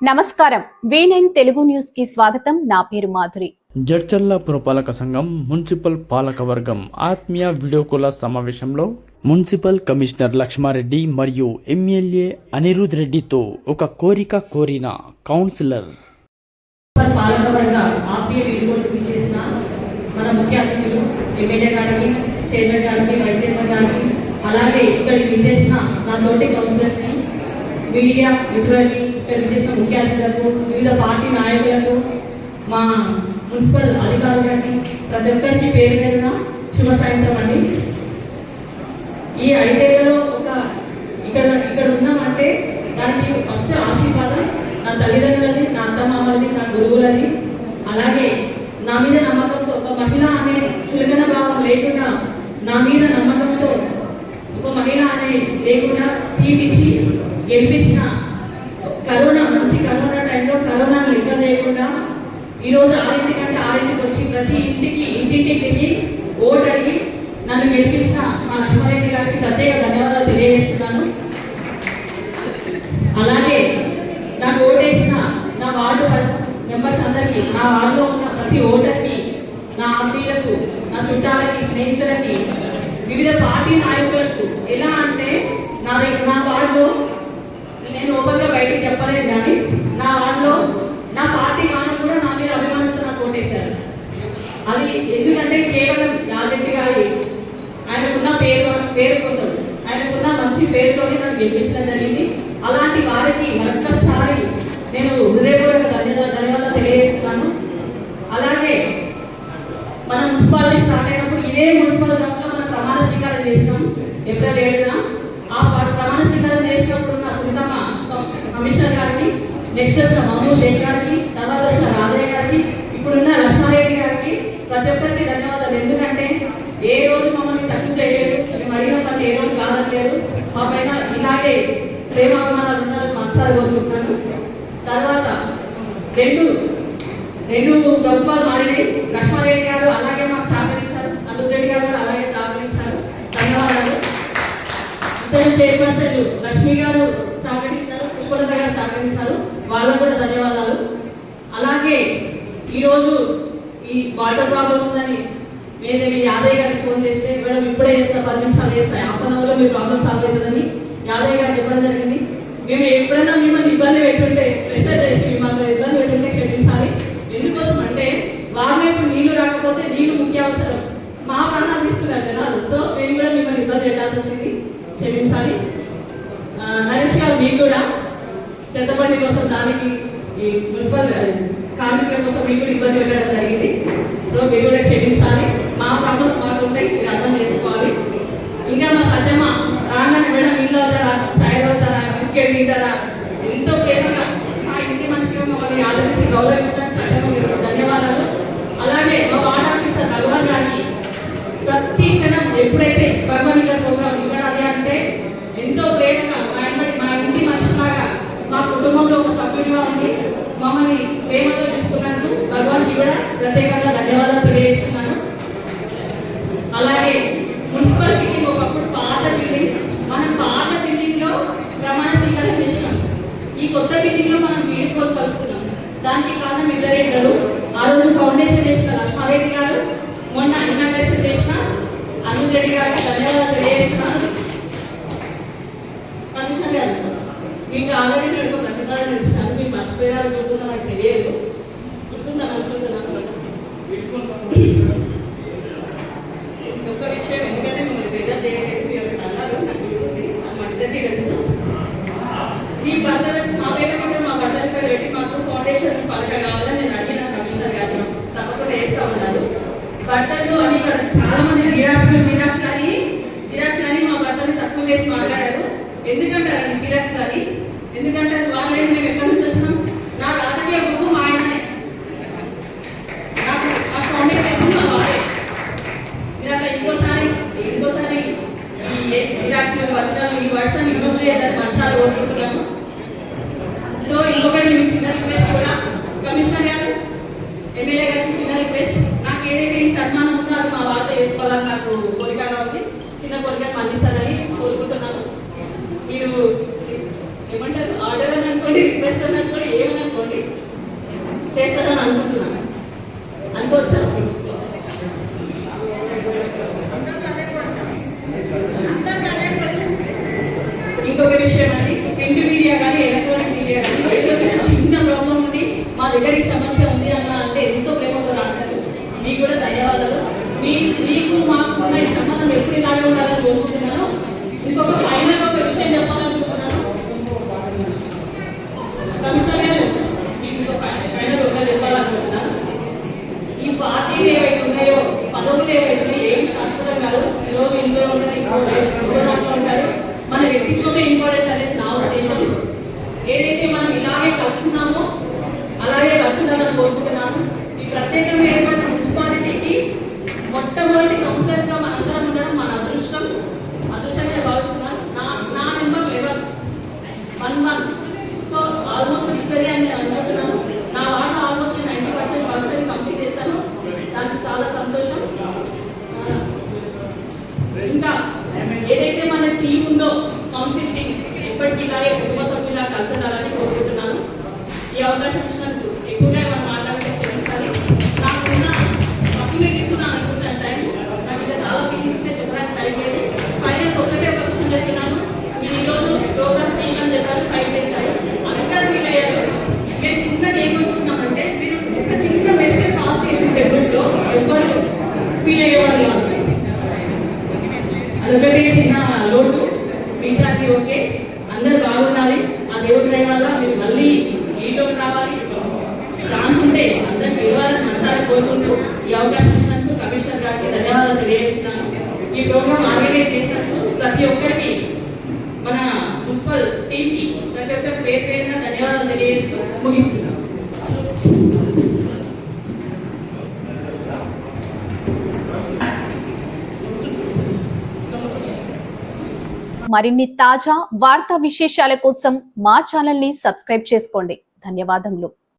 నమస్కారం. V9 Telugu news కి స్వాగతం. నా పేరు మాధురి. జడ్చర్ల పురపాలక సంఘం మున్సిపల్ పాలకవర్గం ఆత్మీయ వీడియో కాల్ సమావేశంలో మున్సిపల్ కమిషనర్ లక్ష్మారెడ్డి మరియు ఎమ్మెల్యే అనిరుద్ రెడ్డితో ఒక కోరిక కోరిన కౌన్సిలర్. పాలకవర్గ ఆత్మీయ వీడియో కాల్ చేసిన మన ముఖ్య అతిథులు ఎమ్మెల్యే గారికి, చైర్మన్ గారికి, వైస్ చైర్మన్ గారికి, అలాగే ఇక్కడికి విచ్చేసిన నా తోటి కౌన్సిలర్స్ని, మీడియా మిత్రులకి, ఇక్కడ విచ్చేసిన ముఖ్య అతిథులకు, వివిధ పార్టీ నాయకులకు, మా మున్సిపల్ అధికారులకి, ప్రతి ఒక్కరికి పేరు పేరున శుభ సాయంత్రం అండి. ఈ 5 ఏళ్లలో ఇక్కడ ఉన్నామంటే దానికి ఫస్ట్ ఆశీర్వాదం నా తల్లిదండ్రులని, నా అత్తమామలని, నా గురువులని, అలాగే నా మీద నమ్మకంతో ఒక మహిళ అనే చులకన భావం లేకుండా నా మీద నమ్మకంతో ఒక మహిళ అనే లేకుండా సీట్ ఇచ్చి గెలిపించిన మంచి కరోనా టైంలో కరోనాను లెక్క చేయకుండా ఈరోజు 6 కంటే 6 వచ్చి ప్రతి ఇంటింటికి తిరిగి ఓటు అడిగి నన్ను గెలిపించిన మా లక్ష్మారెడ్డి గారికి ప్రత్యేక ధన్యవాదాలు తెలియజేస్తున్నాను. అలాగే నాకు ఓటేసిన నా వార్డు మెంబర్స్ అందరికీ, నా వార్డులో ఉన్న ప్రతి ఓటర్కి, నా ఆత్మీయులకు, నా చుట్టాలకి, స్నేహితులకి, వివిధ పార్టీ నాయకులకు, ఎలా అంటే నా వార్డులో నేను ఓపెన్గా బయటకు చెప్పలేదు, కానీ నా వార్డులో నా పార్టీ వాళ్ళు కూడా నా మీద అభిమానంతో నాకు ఓటేశారు. అది ఎందుకంటే కేవలం యాదరెడ్డి గారి ఆయనకున్న పేరు కోసం, ఆయనకున్న మంచి పేరుతోనే నాకు గెలిపించడం జరిగింది. అలాంటి వారికి మరొకసారి నేను హృదయపూర్వక ధన్యవాదాలు తెలియజేస్తున్నాను. అలాగే మన మున్సిపాలిటీ స్టార్ట్ అయినప్పుడు ఇదే మున్సిపల్ గ్రౌండ్లో మనం ప్రమాణ స్వీకారం చేసినాం ఏప్రిల్ 7న. ఆ ప్రమాణ స్వీకారం చేసినప్పుడు ఉన్న సునీతమ్మ కమిషనర్ గారికి, నెక్స్ట్ వచ్చిన మమ్మూ షేక్ గారికి, తర్వాత వచ్చిన రాజయ్య గారికి, ఇప్పుడున్న లక్ష్మారెడ్డి గారికి ప్రతి ఒక్కరికి ధన్యవాదాలు. ఎందుకంటే ఏ రోజు మమ్మల్ని తక్కువ చేయలేదు, మేము అడిగిన పని ఏ రోజు కాదట్లేదు. మా పైన ఇలాగే ప్రేమాభిమానాలు ఉండాలని మనసారి కోరుకుంటున్నాను. తర్వాత రెండు ప్రభుత్వాలు మారినాయి. లక్ష్మారెడ్డి గారు అలాగే మాకు సహకరించారు, అనిరుద్ రెడ్డి గారు కూడా అలాగే సహకరించారు. ధన్యవాదాలు. ఇద్దరు చైర్పర్సన్లు లక్ష్మి గారు సహకరించారు, పుష్పలత గారు సహకరించారు, వాళ్ళకు కూడా ధన్యవాదాలు. అలాగే ఈరోజు ఈ వాటర్ ప్రాబ్లం ఉందని మేమేమి యాదయ్య గారికి ఫోన్ చేస్తే, మేడం ఇప్పుడే చేస్తా, 10 నిమిషాలు చేస్తా, హాఫ్ అన్ అవర్లో మీ ప్రాబ్లం సాల్వ్ అవుతుందని యాదయ్య గారు చెప్పడం జరిగింది. మేము ఎప్పుడైనా మిమ్మల్ని ఇబ్బంది పెట్టుంటే, ప్రెషర్ చేసి మిమ్మల్ని ఇబ్బంది పెట్టుంటే క్షమించాలి. ఎందుకోసం అంటే వాళ్ళే ఇప్పుడు నీళ్లు రాకపోతే నీళ్లు ముఖ్య అవసరం, మా ప్రాణాలు తీస్తున్నారు జనాలు. సో మేము కూడా మిమ్మల్ని ఇబ్బంది పెట్టాల్సి వచ్చింది, క్షమించాలి. నరేష్ గారు మీకు కూడా చెత్తబండి కోసం, దానికి ఈ మున్సిపల్ కార్మికుల కోసం మీకు కూడా ఇబ్బంది పెట్టడం జరిగింది. సో మీరు కూడా క్షమించాలి. మా ప్రాబ్లమ్స్ మాకు ఉంటాయి, మీరు అర్థం చేసుకోవాలి. ఇంకా మా సత్యమ్మ రాగానే మేడం నీళ్ళు అవుతారా, చాయ్ అవుతారా, బిస్కెట్ తింటారా, ఎంతో ప్రేమగా మా ఇంటి మనిషిగా మమ్మల్ని ఆదరించి గౌరవించడానికి సత్యమ్మ ధన్యవాదాలు. అలాగే మా వార్డ్ ఆఫీసర్ భగవాన్ గారికి ప్రతి క్షణం ఎప్పుడైతే భగవాన్ గారి ప్రోగ్రాం ఇక్కడ అదే అంటే ఎంతో ప్రేమగా మా ఇంటి మనిషిలాగా, మా కుటుంబంలో ఒక సభ్యుడిగా ఉంది మమ్మల్ని ప్రేమతో చూసుకున్నందుకు భగవాన్కి కూడా ప్రత్యేకంగా ధన్యవాదాలు తెలియజేస్తున్నాను. అలాగే మున్సిపల్ బిల్డింగ్ ఒకప్పుడు పాత బిల్డింగ్, మనం పాత బిల్డింగ్లో ప్రమాణ స్వీకారం చేసినాం. ఈ కొత్త బిల్డింగ్లో మనం వీడుకోలు కలుపుతున్నాం. దానికి కారణం ఇద్దరు. ఆ రోజు ఫౌండేషన్ చేసిన లక్ష్మారెడ్డి గారు, మొన్న ఇనాగ్రేషన్ చేసిన అనిరుద్ రెడ్డి గారికి ధన్యవాదాలు తెలియజేస్తున్నాను. కమిషనర్ గారు మీకు ఆల్రెడీ నేను ఒక ప్రతిపాదన ఇచ్చినాను, మీకు మర్చిపోయారు గుర్తుందా నాకు తెలియదు, గుర్తుందని అనుకుంటున్నాను. ఒక్క విషయం, ఎందుకంటే మిమ్మల్ని ప్రెజర్ చేయలేదు, మీరు అన్నారు, నాకు గుర్తుంది, అది మా ఇద్దరికి తెలుసు. ఈ భర్తలు మా పేరు మీద మా భర్తల పేరు పెట్టి మాకు ఫౌండేషన్ పలక కావాలని నేను అడిగిన కమిషనర్ గారు, తప్పకుండా వేస్తా ఉన్నారు. భర్తలు అని ఇక్కడ చాలా మంది జిరాక్స్ కానీ మా భర్తని తక్కువ చేసి మాట్లాడారు. ఎందుకంటారు జిరాక్స్ కానీ? ఎందుకంటే వాళ్ళేది మేము ఎక్కడి నుంచి వచ్చినాం, నా రాజకీయ గురువు మా ఆయననే, నాకు ఆ ఫౌండేషన్ మా వాడే. మీరు అట్లా ఇంకోసారి ఈ జిరాక్స్ వర్షాలు ఈ వర్డ్స్ అని యూజ్ చేయడానికి మనసారి కోరుకుంటున్నాము. సో ఇంకొకటి మీకు చిన్న రిక్వెస్ట్ కూడా, కమిషనర్ గారు, ఎమ్మెల్యే గారికి చిన్న రిక్వెస్ట్, నాకు ఏదైతే ఈ సన్మానం ఉందో అది మా వార్త చేసుకోవాలని నాకు కోరికగా ఉంది. చిన్న కోరిక మన్నిస్తారని కోరుకుంటున్నాను. మీరు ఏమంటారు, ఆర్డర్ అని అనుకోండి, రిక్వెస్ట్ అని అనుకోండి, కూడా ధన్యవాదాలు. మీకు మాకు ఉన్న ఈ సంబంధం ఎప్పుడు ఇలాగే ఉండాలని కోరుకుంటున్నాను. ఇంకొక ఫైనల్ ఒక విషయం చెప్పాలనుకుంటున్నాను. కమిషనర్ గారు మీకు ఫైనల్ ఒక చెప్పాలనుకుంటున్నాను. ఈ పార్టీలు ఏవైతే ఉన్నాయో, పదవులు ఏవైతే ఉన్నాయో ఏమి శాశ్వతం కాదు. ఈరోజు ఇందులో ఉంటారు. మన వ్యక్తిత్వమే ఇంపార్టెంట్ అనేది నా ఉద్దేశం. ఏదైతే మనం ఇలాగే కలుస్తున్నామో అలాగే కలుసుండాలని కోరుకుంటున్నాను. ఈ ప్రత్యేకంగా ఏర్పడిన మున్సిపాలిటీకి మొట్టమొదటి కౌన్సిలర్స్గా మనందరం ఉండడం మన అదృష్టంగా భావిస్తున్నాను. నా నెంబర్ 11 సో ఆల్మోస్ట్ ఇద్దరి అని నేను అనుకుంటున్నాను. నా వార్డు ఆల్మోస్ట్ 90% వర్క్స్ కంప్లీట్ చేస్తాను. దానికి చాలా సంతోషం. ఇంకా ఏదైతే మన టీం ఉందో కౌన్సిల్ టీం ఎప్పటికీ ఇలాగే కుటుంబ సభ్యులా కలిసి ఉండాలని కోరుకుంటున్నాను. ఈ అవకాశం ఇచ్చినందుకు ఎక్కువగా మనం మాట్లాడితే క్షమించాలి. నాకున్న తప్పునే తీసుకున్నాను అనుకుంటున్నాను టైం. నాకు ఇంకా చాలా ఫీలింగ్స్గా చెప్పడానికి టైం లేదు. ఫైనల్ ఒకటే ఒక విషయం చెప్తున్నాను. మీరు ఈరోజు ప్రోగ్రామ్ ఫీల్ అని చెప్పారు, 5 days అందరూ ఫీల్ అయ్యారు. మేము చిన్నగా ఏమనుకుంటున్నామంటే మీరు ఒక చిన్న మెసేజ్ పాస్ చేసిన గ్రూప్లో ఎవరు ఫీల్ అయ్యేవారు కాదు. అదొకటి చిన్న లోటు. మిగతాది ఓకే, అందరూ బాగుండాలి. ఆ దేవుడి దయ వల్ల మీరు మళ్ళీ ఈలోకి రావాలి. ఛాన్స్ ఉంటే అందరూ గెలవాలని మనసారి కోరుకుంటూ ఈ అవకాశం ఇచ్చినందుకు కమిషనర్ గారికి ధన్యవాదాలు తెలియజేస్తున్నాను. ఈ ప్రోగ్రామ్ ఆర్గనైజ్ చేసినందుకు ప్రతి ఒక్కరికి, మన మున్సిపల్ టీంకి ప్రతి ఒక్కరి పేరున ధన్యవాదాలు తెలియజేస్తూ ముగిస్తున్నాను. మరిన్ని తాజా వార్తా విశేషాల కోసం మా ఛానల్ ని సబ్స్క్రైబ్ చేసుకోండి. ధన్యవాదములు.